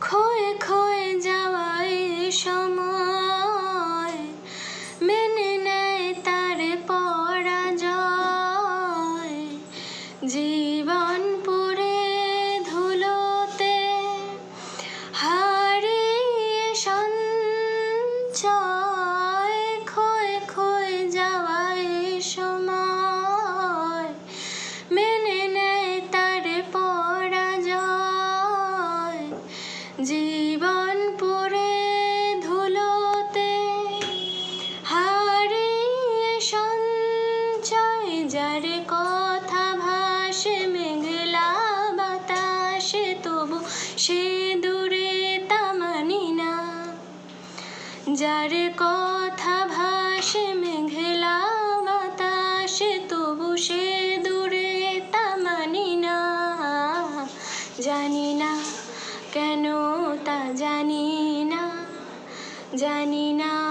ক্ষয়ে ক্ষয়ে যাওয়ায় সময় মেনে নেয় তার পরাজয়। জীবন পুরে ধুলোতে হারিয়ে সঞ্চয়। ক্ষয়ে ক্ষয়ে যাওয়ায় সময় মেনে নেয় তার পরাজয়। জীবন পুরে ধুলোতে হারিয়ে সঞ্চয়। যার কথা ভাসে মেঘলা বাতাসে তবু সে দূরে তা মানি না। যার কথা ভাসে মেঘলা বাতাসে তবু সে দূরে তা মানি না। জানি না কেন তা জানি না, জানি না